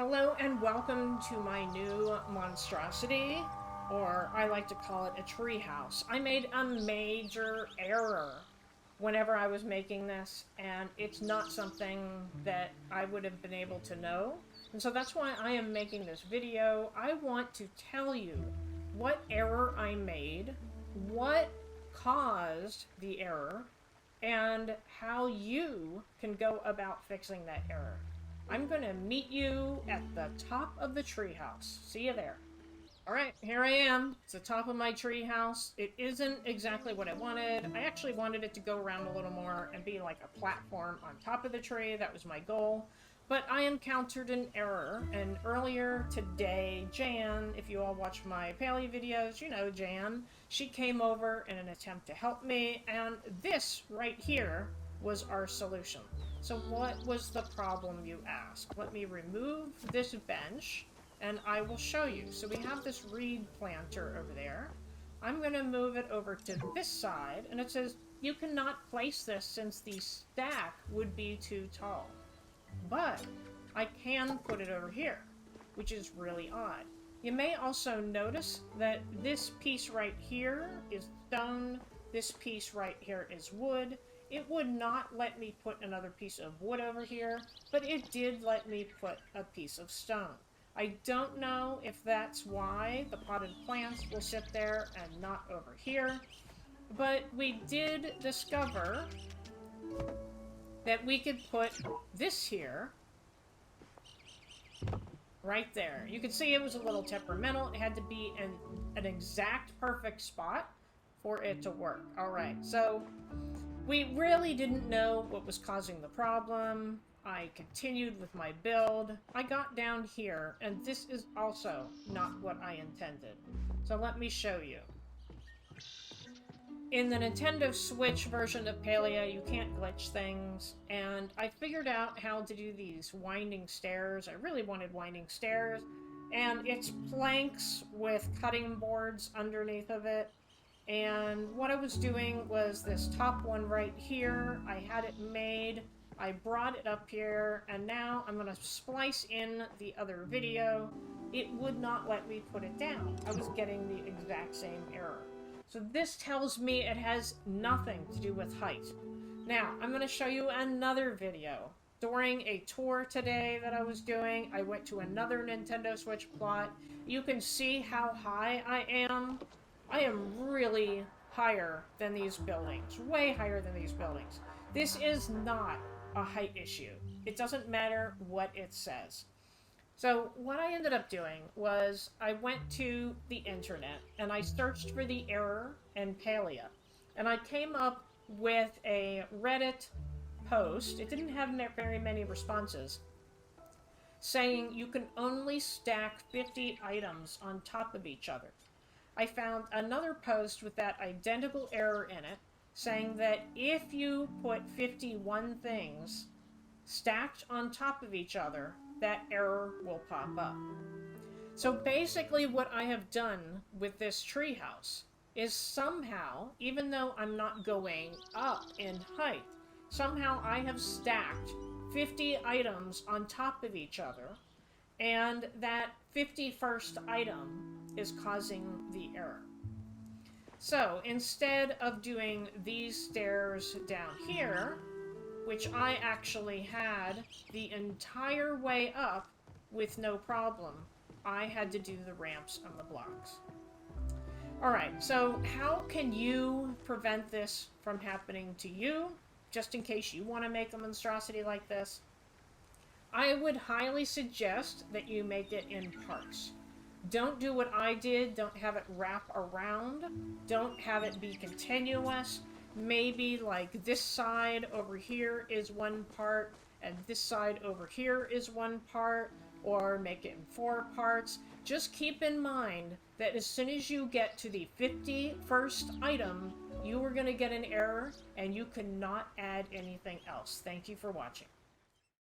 Hello and welcome to my new monstrosity, or I like to call it a treehouse. I made a major error whenever I was making this, and it's not something that I would have been able to know. And so that's why I am making this video. I want to tell you what error I made, what caused the error, and how you can go about fixing that error. I'm going to meet you at the top of the treehouse. See you there. All right, here I am. It's the top of my treehouse. It isn't exactly what I wanted. I actually wanted it to go around a little more and be like a platform on top of the tree. That was my goal. But I encountered an error, and earlier today, Jan, if you all watch my Palia videos, you know Jan, she came over in an attempt to help me, and this right here was our solution. So what was the problem, you ask? Let me remove this bench, and I will show you. So we have this reed planter over there. I'm going to move it over to this side, and it says, you cannot place this since the stack would be too tall. But I can put it over here, which is really odd. You may also notice that this piece right here is stone, this piece right here is wood. It would not let me put another piece of wood over here, but it did let me put a piece of stone. I don't know if that's why the potted plants will sit there and not over here, but we did discover that we could put this here, right there. You can see it was a little temperamental. It had to be an exact perfect spot for it to work. All right, so we really didn't know what was causing the problem. I continued with my build. I got down here, and this is also not what I intended. So let me show you. In the Nintendo Switch version of Palia, you can't glitch things, and I figured out how to do these winding stairs. I really wanted winding stairs, and it's planks with cutting boards underneath of it. And what I was doing was this top one right here. I had it made. I brought it up here, and now I'm going to splice in the other video. It would not let me put it down. I was getting the exact same error. So this tells me it has nothing to do with height. Now, I'm going to show you another video. During a tour today that I was doing, I went to another Nintendo Switch plot. You can see how high I am. I am really higher than these buildings, way higher than these buildings. This is not a height issue. It doesn't matter what it says. So what I ended up doing was I went to the internet and I searched for the error in Palia. And I came up with a Reddit post. It didn't have very many responses, saying you can only stack 50 items on top of each other. I found another post with that identical error in it, saying that if you put 51 things stacked on top of each other, that error will pop up. So basically what I have done with this treehouse is somehow, even though I'm not going up in height, somehow I have stacked 50 items on top of each other, and that 51st item is causing the error. So instead of doing these stairs down here, which I actually had the entire way up with no problem, I had to do the ramps on the blocks. Alright, so how can you prevent this from happening to you, just in case you want to make a monstrosity like this? I would highly suggest that you make it in parts. Don't do what I did, don't have it wrap around, don't have it be continuous. Maybe like this side over here is one part, and this side over here is one part, or make it in 4 parts. Just keep in mind that as soon as you get to the 51st item, you are going to get an error, and you cannot add anything else. Thank you for watching.